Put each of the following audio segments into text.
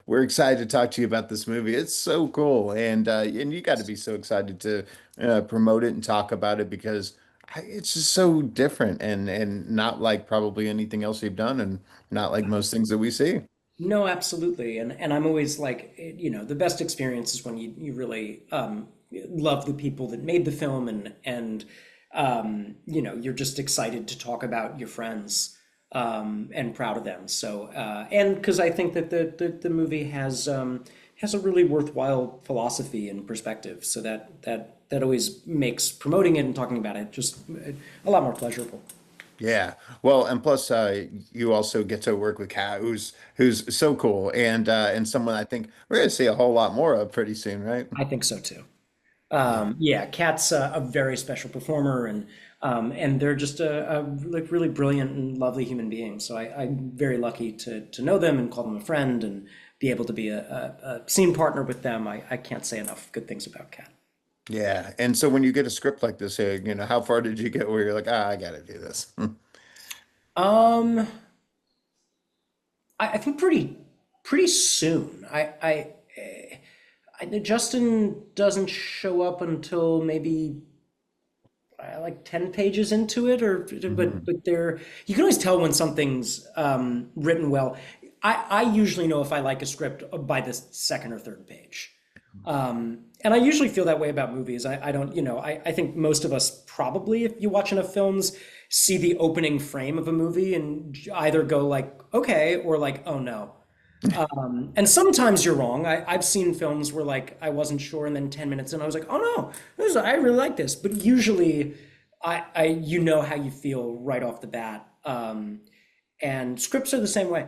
we're excited to talk to you about this movie. It's so cool, and you got to be so excited to promote it and talk about it because it's just so different and not like probably anything else you've done, and not like most things that we see. No, absolutely. And I'm always like, the best experience is when you really love the people that made the film and you're just excited to talk about your friends and proud of them. So and because I think that the movie has a really worthwhile philosophy and perspective. So that always makes promoting it and talking about it just a lot more pleasurable. Yeah. Well, and plus you also get to work with Kat, who's so cool and someone I think we're gonna see a whole lot more of pretty soon, right? I think so too. Yeah. Yeah, Kat's a very special performer, and they're just a like really brilliant and lovely human being. So I'm very lucky to know them and call them a friend and be able to be a scene partner with them. I can't say enough good things about Kat. Yeah. And so when you get a script like this, how far did you get where you're like, I gotta do this? Um, I think pretty soon. Justin doesn't show up until maybe like 10 pages into it, or Mhm. but there you can always tell when something's written well. I usually know if I like a script by the second or third page. And I usually feel that way about movies. I don't, I think most of us probably, if you watch enough films, see the opening frame of a movie and either go like, okay, or like, oh no. And sometimes you're wrong. I've seen films where like I wasn't sure, and then 10 minutes and I was like, oh no, I really like this. But usually, I you know how you feel right off the bat. And scripts are the same way.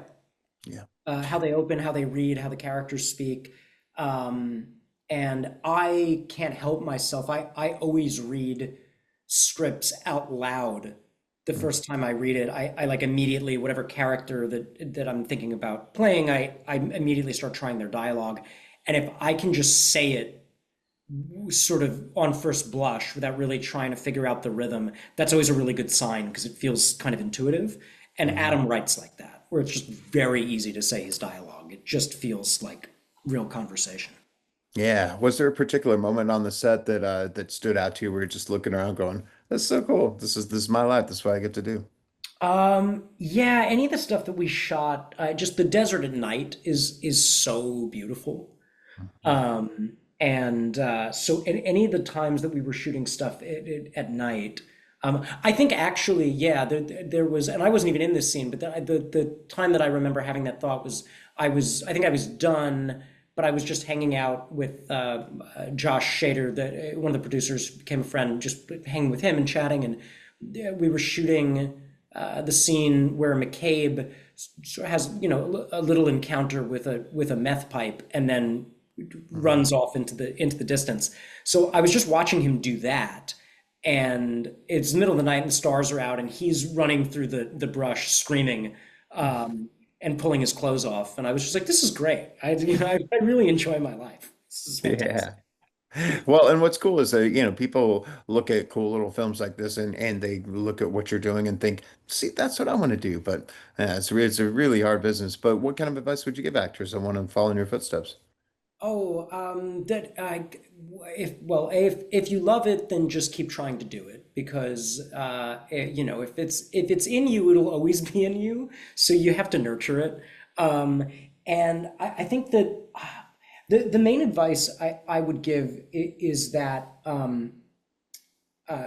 Yeah. How they open, how they read, how the characters speak. Um, and I can't help myself. I always read scripts out loud the first time I read it. I like immediately, whatever character that I'm thinking about playing, I immediately start trying their dialogue. And if I can just say it sort of on first blush without really trying to figure out the rhythm, that's always a really good sign because it feels kind of intuitive. And Mhm. Adam writes like that, where it's just very easy to say his dialogue. It just feels like real conversation. Yeah. Was there a particular moment on the set that stood out to you where you're just looking around going, "That's so cool. This is my life. This is what I get to do." Yeah, any of the stuff that we shot, just the desert at night is so beautiful. Mhm. And so any of the times that we were shooting stuff at night, I think actually, yeah, there was, and I wasn't even in this scene, but the time that I remember having that thought was I think I was done, but I was just hanging out with Josh Shader, one of the producers, became a friend, just hanging with him and chatting, and we were shooting the scene where McCabe has a little encounter with a meth pipe, and then Mhm. runs off into the distance. So I was just watching him do that, and it's the middle of the night and the stars are out, and he's running through the brush screaming and pulling his clothes off. And I was just like, this is great. I really enjoy my life. This is fantastic. Yeah. Well, and what's cool is that, people look at cool little films like this and they look at what you're doing and think, see, that's what I want to do. But it's a really hard business. But what kind of advice would you give actors that want to follow in your footsteps? Oh, that if you love it, then just keep trying to do it because if it's in you, it'll always be in you. So you have to nurture it. Um, and I think that the main advice I would give is that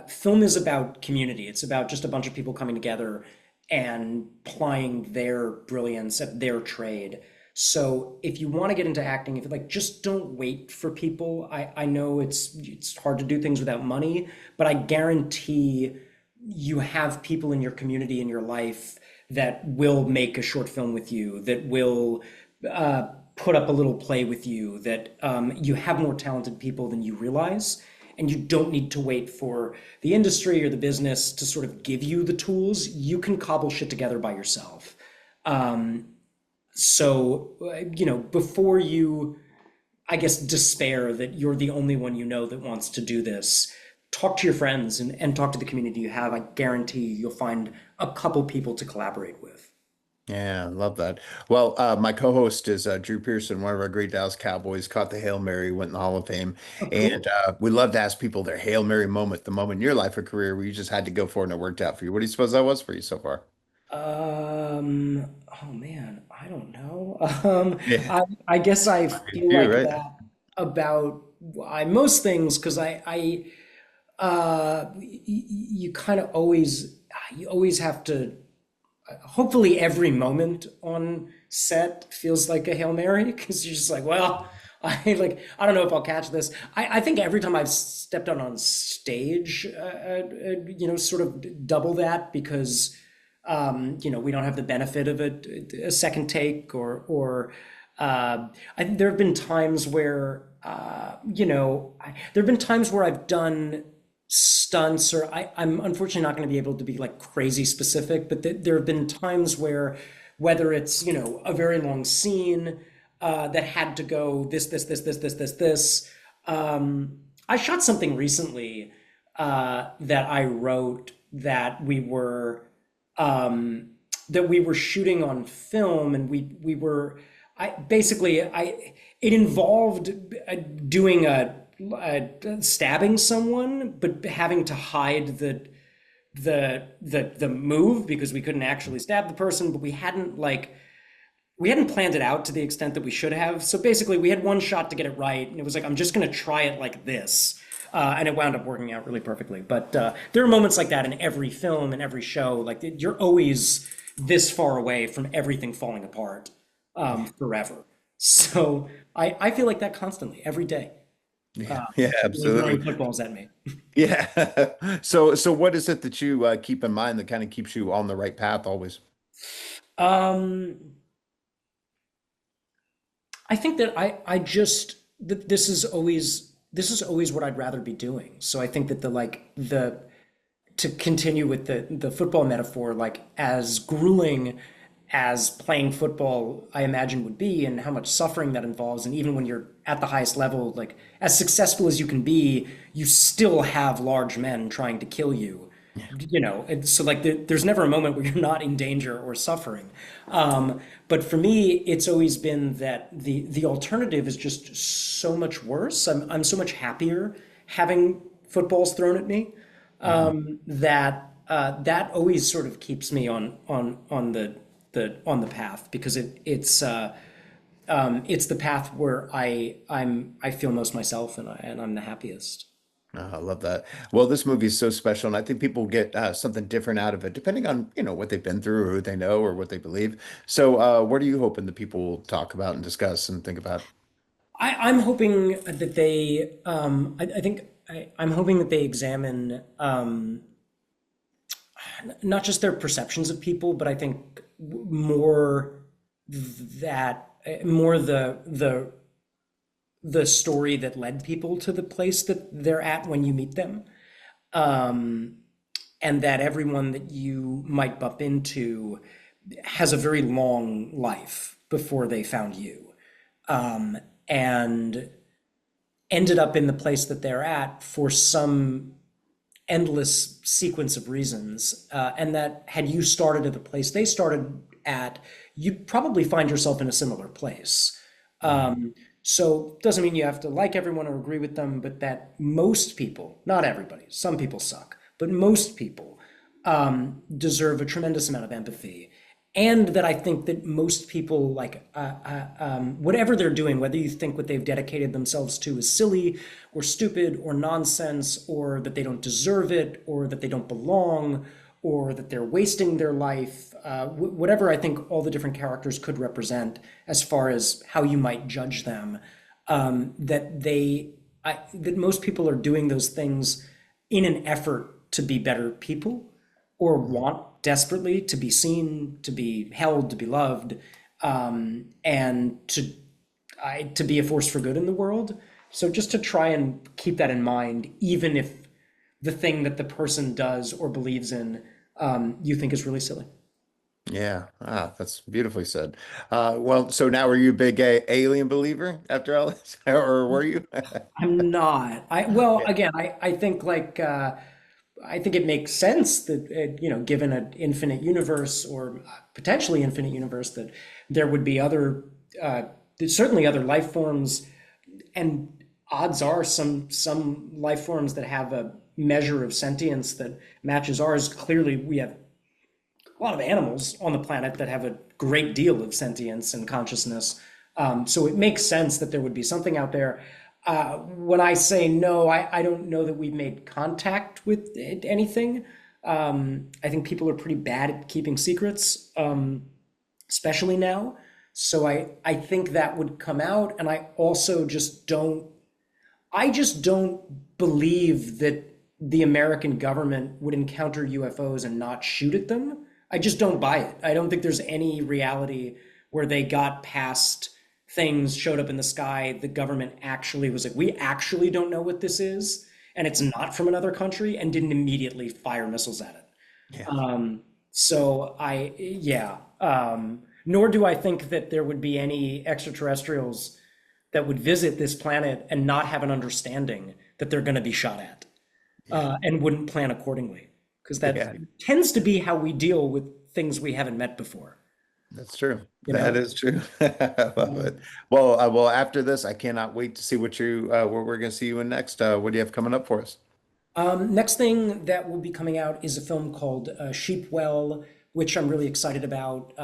film is about community. It's about just a bunch of people coming together and plying their brilliance at their trade. So if you want to get into acting, if like just don't wait for people. I know it's hard to do things without money, but I guarantee you have people in your community in your life that will make a short film with you, that will put up a little play with you, that you have more talented people than you realize. And you don't need to wait for the industry or the business to sort of give you the tools. You can cobble shit together by yourself. So, before you, I guess, despair that you're the only one you know that wants to do this, talk to your friends and talk to the community you have. I guarantee you'll find a couple people to collaborate with. Yeah, I love that. Well, my co-host is Drew Pearson, one of our great Dallas Cowboys, caught the Hail Mary, went in the Hall of Fame. Oh, And cool. we love to ask people their Hail Mary moment, the moment in your life or career where you just had to go for it and it worked out for you. What do you suppose that was for you so far? Oh man, I don't know. Yeah, I guess I a feel few, like right? that about most things because you kind of always you always have to hopefully every moment on set feels like a Hail Mary because you're just like, well, I don't know if I'll catch this. I think every time I've stepped out on stage, sort of double that because we don't have the benefit of a second take I think there have been times where there have been times where I've done stunts or I'm unfortunately not going to be able to be like crazy specific, but there have been times where whether it's, a very long scene that had to go this. I shot something recently that I wrote that we were shooting on film and we were I basically I it involved doing a stabbing someone but having to hide the move because we couldn't actually stab the person but we hadn't planned it out to the extent that we should have. So basically, we had one shot to get it right, and it was like, I'm just going to try it like this. And it wound up working out really perfectly. But there are moments like that in every film and every show. Like you're always this far away from everything falling apart forever. So I feel like that constantly, every day. Yeah, Uh, yeah, Someone throwing absolutely. footballs at me. Yeah. So what is it that you keep in mind that kind of keeps you on the right path always? Um, I think that I just that this is always what I'd rather be doing. So I think that the to continue with the football metaphor, like as grueling as playing football I imagine would be and how much suffering that involves, and even when you're at the highest level, like as successful as you can be, you still have large men trying to kill you. And so like there's never a moment where you're not in danger or suffering. But for me, it's always been that the alternative is just so much worse. I'm so much happier having footballs thrown at me Mhm. that always sort of keeps me on the path because it's the path where I feel most myself and I'm the happiest. Oh, I love that. Well, this movie is so special, and I think people get something different out of it, depending on, what they've been through or who they know or what they believe. So, what are you hoping that people will talk about and discuss and think about? I'm hoping that I think I'm hoping that they examine not just their perceptions of people, but I think more more the story that led people to the place that they're at when you meet them. Um, and that everyone that you might bump into has a very long life before they found you. And ended up in the place that they're at for some endless sequence of reasons. And that had you started at the place they started at, you'd probably find yourself in a similar place. Mhm. So doesn't mean you have to like everyone or agree with them, but that most people, not everybody, some people suck, but most people deserve a tremendous amount of empathy. And that I think that most people, whatever they're doing, whether you think what they've dedicated themselves to is silly or stupid or nonsense, or that they don't deserve it, or that they don't belong, or that they're wasting their life, whatever I think all the different characters could represent as far as how you might judge them, that most people are doing those things in an effort to be better people or Mhm. want desperately to be seen, to be held, to be loved, and to be a force for good in the world. So just to try and keep that in mind, even if the thing that the person does or believes in you think is really silly. Yeah, that's beautifully said. Well, so now are you a big alien believer after all this, or were you? I'm not. Well, Yeah. again, I think I think it makes sense that, given an infinite universe or potentially infinite universe, that there would be uh, there's certainly other life forms, and odds are some life forms that have a measure of sentience that matches ours. Clearly, we have a lot of animals on the planet that have a great deal of sentience and consciousness. So it makes sense that there would be something out there. When I say no, I don't know that we've made contact with anything. I think people are pretty bad at keeping secrets, especially now. So I think that would come out. And I just don't believe that the American government would encounter UFOs and not shoot at them. I just don't buy it. I don't think there's any reality where they got past things, showed up in the sky, the government actually was like, we actually don't know what this is, and it's not from another country, and didn't immediately fire missiles at it. Yeah. Yeah. Nor do I think that there would be any extraterrestrials that would visit this planet and not have an understanding that they're going to be shot at, Yeah. and wouldn't plan accordingly. Because that Yeah. tends to be how we deal with things we haven't met before, That's true. you That know? is true. I love it. Well, after this, I cannot wait to see what we're going to see you in next. What do you have coming up for us? Next thing that will be coming out is a film called Sheepwell, which I'm really excited about.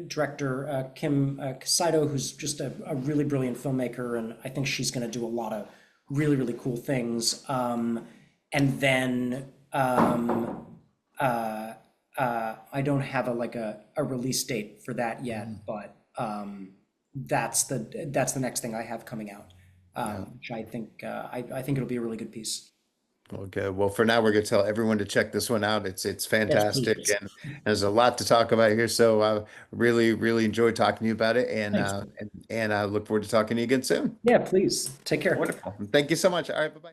Director Kim Kasaido, who's just a really brilliant filmmaker, and I think she's going to do a lot of really, really cool things. And then I don't have a release date for that yet, but that's the next thing I have coming out, Yeah. which I think it'll be a really good piece. Well, good. Well, for now, we're going to tell everyone to check this one out. It's Yes, fantastic, please. and there's a lot to talk about here. So I really enjoyed talking to you about it, Thanks. and I look forward to talking to you again soon. Yeah, please. Take care. Wonderful. Thank you so much. All right, bye bye.